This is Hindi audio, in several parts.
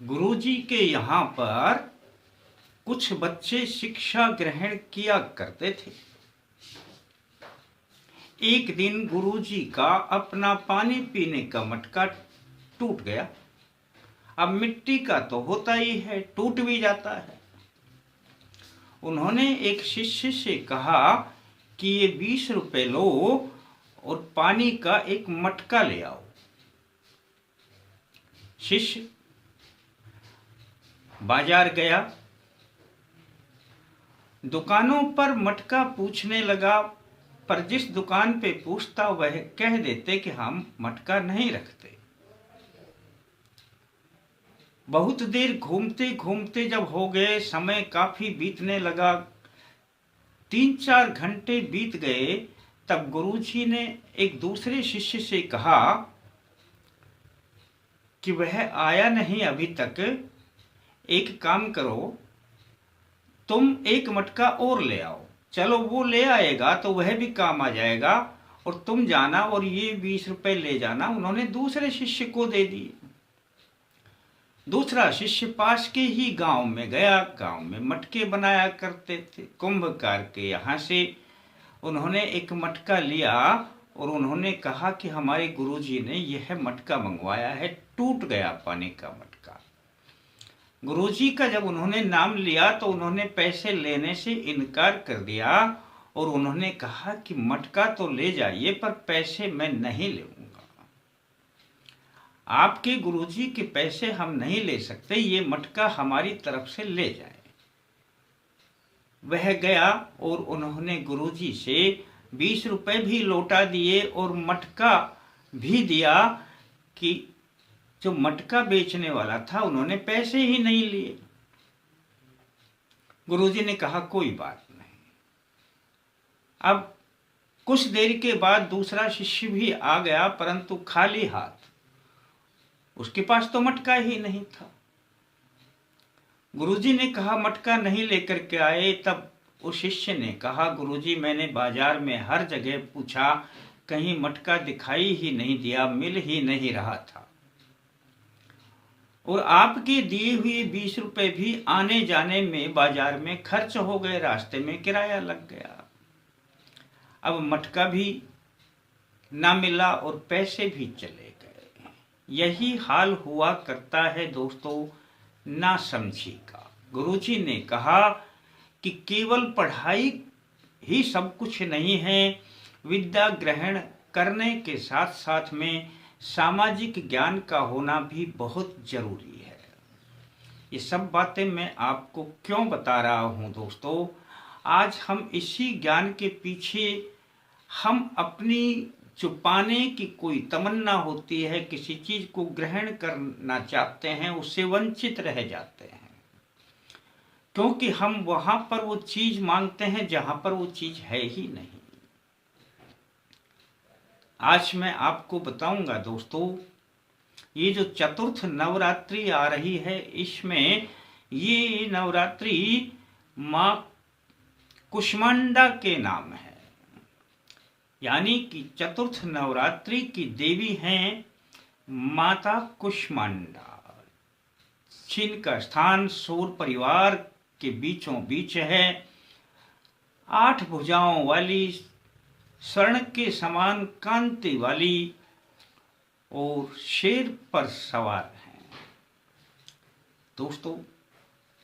गुरुजी के यहाँ पर कुछ बच्चे शिक्षा ग्रहण किया करते थे। एक दिन गुरुजी का अपना पानी पीने का मटका टूट गया। अब मिट्टी का तो होता ही है, टूट भी जाता है। उन्होंने एक शिष्य से कहा कि ये 20 रुपए लो और पानी का एक मटका ले आओ। शिष्य बाजार गया, दुकानों पर मटका पूछने लगा, पर जिस दुकान पे पूछता वह कह देते कि हम मटका नहीं रखते। बहुत देर घूमते घूमते जब हो गए, समय काफी बीतने लगा, 3-4 घंटे बीत गए। तब गुरुजी ने एक दूसरे शिष्य से कहा कि वह आया नहीं अभी तक, एक काम करो, तुम एक मटका और ले आओ। चलो वो ले आएगा तो वह भी काम आ जाएगा, और तुम जाना और ये 20 रुपए ले जाना। उन्होंने दूसरे शिष्य को दे दिए। दूसरा शिष्य पास के ही गांव में गया। गांव में मटके बनाया करते थे। कुंभकार के यहाँ से उन्होंने एक मटका लिया और उन्होंने कहा कि हमारे गुरुजी ने यह मटका मंगवाया है, टूट गया पानी का मटका। गुरुजी का जब उन्होंने नाम लिया तो उन्होंने पैसे लेने से इनकार कर दिया और उन्होंने कहा कि मटका तो ले जाइए, पर पैसे मैं नहीं लूंगा। आपके गुरुजी के पैसे हम नहीं ले सकते, ये मटका हमारी तरफ से ले जाए। वह गया और उन्होंने गुरुजी से 20 रुपए भी लौटा दिए और मटका भी दिया कि जो मटका बेचने वाला था उन्होंने पैसे ही नहीं लिए। गुरुजी ने कहा कोई बात नहीं। अब कुछ देर के बाद दूसरा शिष्य भी आ गया, परंतु खाली हाथ। उसके पास तो मटका ही नहीं था। गुरुजी ने कहा मटका नहीं लेकर के आए। तब उस शिष्य ने कहा गुरुजी मैंने बाजार में हर जगह पूछा, कहीं मटका दिखाई ही नहीं दिया, मिल ही नहीं रहा था, और आपके दिए हुए 20 रुपए भी आने जाने में बाजार में खर्च हो गए, रास्ते में किराया लग गया। अब मटका भी ना मिला और पैसे भी चले गए। यही हाल हुआ करता है दोस्तों ना समझी का। गुरुजी ने कहा कि केवल पढ़ाई ही सब कुछ नहीं है, विद्या ग्रहण करने के साथ साथ में सामाजिक ज्ञान का होना भी बहुत जरूरी है। ये सब बातें मैं आपको क्यों बता रहा हूं दोस्तों, आज हम इसी ज्ञान के पीछे हम अपनी जो पाने की कोई तमन्ना होती है, किसी चीज को ग्रहण करना चाहते हैं, उससे वंचित रह जाते हैं, क्योंकि हम वहां पर वो चीज मांगते हैं जहां पर वो चीज है ही नहीं। आज मैं आपको बताऊंगा दोस्तों, ये जो चतुर्थ नवरात्रि आ रही है, इसमें ये नवरात्रि मां कुष्मांडा के नाम है, यानी कि चतुर्थ नवरात्रि की देवी हैं माता कुष्मांडा, जिनका स्थान सूर परिवार के बीचों बीच है। 8 भुजाओं वाली, स्वर्ण के समान कांति वाली और शेर पर सवार हैं। दोस्तों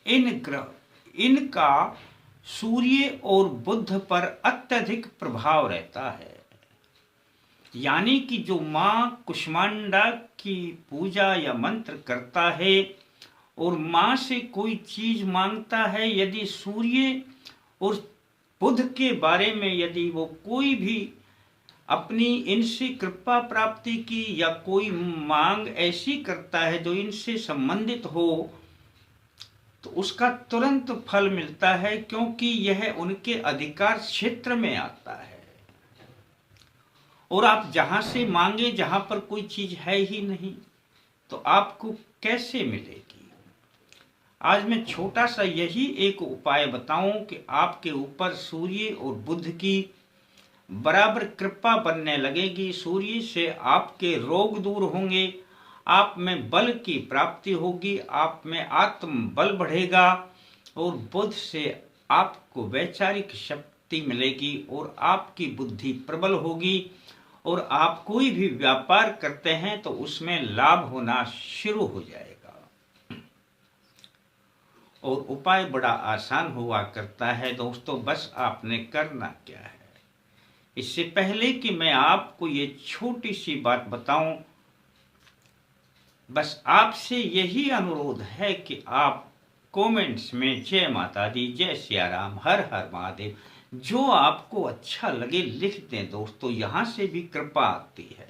इनका सूर्य और बुध पर अत्यधिक प्रभाव रहता है, यानी कि जो मां कुष्मांडा की पूजा या मंत्र करता है और मां से कोई चीज मांगता है, यदि सूर्य और बुध के बारे में यदि वो कोई भी अपनी इनसे कृपा प्राप्ति की या कोई मांग ऐसी करता है जो इनसे संबंधित हो, तो उसका तुरंत फल मिलता है, क्योंकि यह उनके अधिकार क्षेत्र में आता है। और आप जहां से मांगे, जहां पर कोई चीज है ही नहीं, तो आपको कैसे मिलेगी। आज मैं छोटा सा यही एक उपाय बताऊं कि आपके ऊपर सूर्य और बुध की बराबर कृपा बनने लगेगी। सूर्य से आपके रोग दूर होंगे, आप में बल की प्राप्ति होगी, आप में आत्म बल बढ़ेगा और बुद्ध से आपको वैचारिक शक्ति मिलेगी और आपकी बुद्धि प्रबल होगी और आप कोई भी व्यापार करते हैं तो उसमें लाभ होना शुरू हो जाएगा। और उपाय बड़ा आसान हुआ करता है दोस्तों, बस आपने करना क्या है। इससे पहले कि मैं आपको ये छोटी सी बात बताऊं, बस आपसे यही अनुरोध है कि आप कमेंट्स में जय माता दी, जय सिया राम, हर हर महादेव, जो आपको अच्छा लगे लिख दें दोस्तों, यहां से भी कृपा आती है।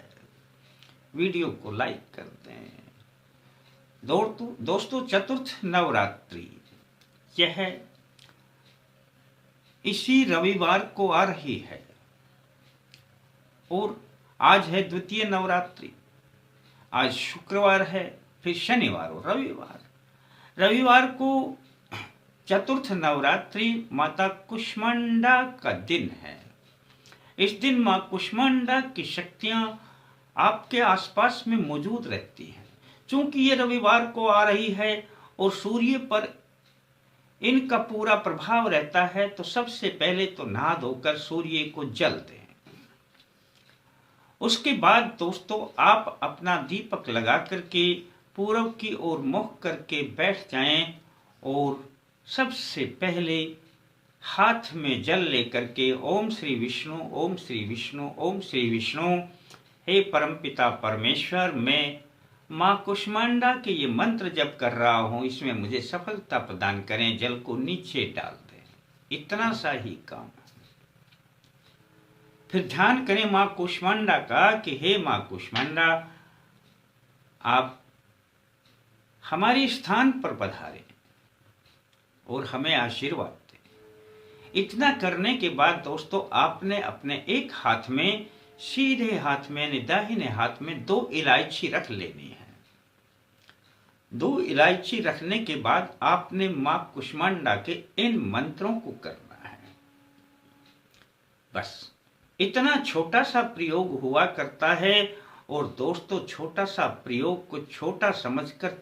वीडियो को लाइक कर दें दोस्तों। चतुर्थ नवरात्रि यह इसी रविवार को आ रही है और आज है द्वितीय नवरात्रि। आज शुक्रवार है, फिर शनिवार और रविवार को चतुर्थ नवरात्रि माता कुष्मांडा का दिन है। इस दिन मां कुष्मांडा की शक्तियां आपके आसपास में मौजूद रहती हैं। चूंकि ये रविवार को आ रही है और सूर्य पर इनका पूरा प्रभाव रहता है, तो सबसे पहले तो नहा धोकर सूर्य को जल दें। उसके बाद दोस्तों आप अपना दीपक लगा करके पूरब की ओर मुख करके बैठ जाएं और सबसे पहले हाथ में जल लेकर के ओम श्री विष्णु, ओम श्री विष्णु, ओम श्री विष्णु, हे परमपिता परमेश्वर, मैं मां कुष्मांडा के ये मंत्र जप कर रहा हूं, इसमें मुझे सफलता प्रदान करें। जल को नीचे डाल दें, इतना सा ही काम। फिर ध्यान करें मां कुष्मांडा का कि हे मां कुष्मांडा, आप हमारे स्थान पर पधारें और हमें आशीर्वाद दें। इतना करने के बाद दोस्तों आपने अपने एक हाथ में, सीधे हाथ में, दाहिने हाथ में 2 इलायची रख लेनी है। 2 इलायची रखने के बाद आपने मां कुष्मांडा के इन मंत्रों को करना है। बस इतना छोटा सा प्रयोग हुआ करता है और दोस्तों छोटा सा प्रयोग को छोटा समझकर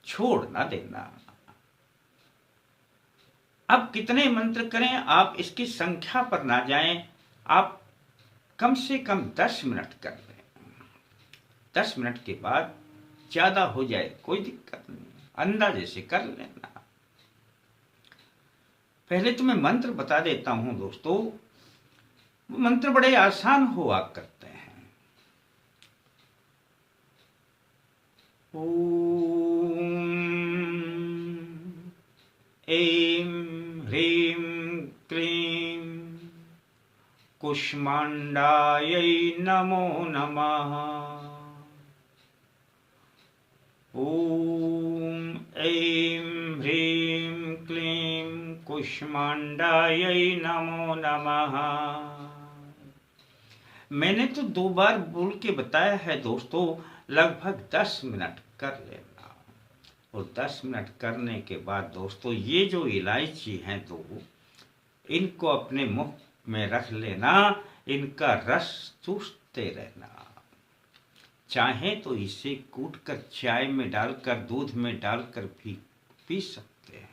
छोड़ ना देना। अब कितने मंत्र करें आप इसकी संख्या पर ना जाएं, आप कम से कम 10 मिनट कर लें। 10 मिनट के बाद ज्यादा हो जाए कोई दिक्कत नहीं, अंदाजे से कर लेना। पहले तो मैं मंत्र बता देता हूं दोस्तों, मंत्र बड़े आसान हुआ करते हैं। ओम ऐं ह्रीं क्लीं कुष्मांडायै नमो नमः। ओम ऐं ह्रीं क्लीं कुष्मांडायै नमो नमः। मैंने तो 2 बार बोल के बताया है दोस्तों, लगभग 10 मिनट कर लेना। और 10 मिनट करने के बाद दोस्तों ये जो इलायची हैं तो इनको अपने मुख में रख लेना, इनका रस चूसते रहना। चाहे तो इसे कूटकर चाय में डालकर, दूध में डालकर भी पी सकते हैं।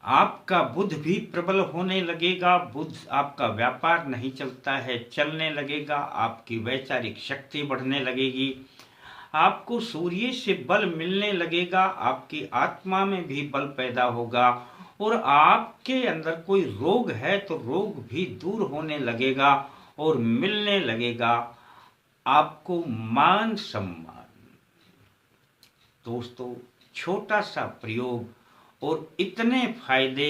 आपका बुद्ध भी प्रबल होने लगेगा। बुद्ध, आपका व्यापार नहीं चलता है, चलने लगेगा। आपकी वैचारिक शक्ति बढ़ने लगेगी। आपको सूर्य से बल मिलने लगेगा। आपकी आत्मा में भी बल पैदा होगा और आपके अंदर कोई रोग है तो रोग भी दूर होने लगेगा और मिलने लगेगा आपको मान सम्मान। दोस्तों छोटा सा प्रयोग और इतने फायदे।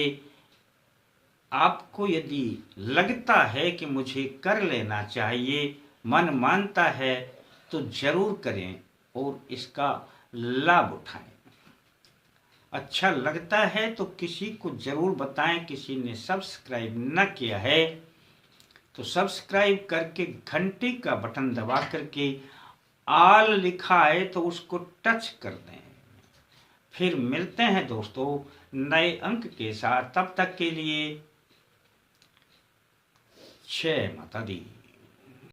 आपको यदि लगता है कि मुझे कर लेना चाहिए, मन मानता है, तो जरूर करें और इसका लाभ उठाएं। अच्छा लगता है तो किसी को जरूर बताएं। किसी ने सब्सक्राइब न किया है तो सब्सक्राइब करके घंटी का बटन दबा करके आल लिखा है तो उसको टच कर दें। फिर मिलते हैं दोस्तों नए अंक के साथ। तब तक के लिए जय माता दी।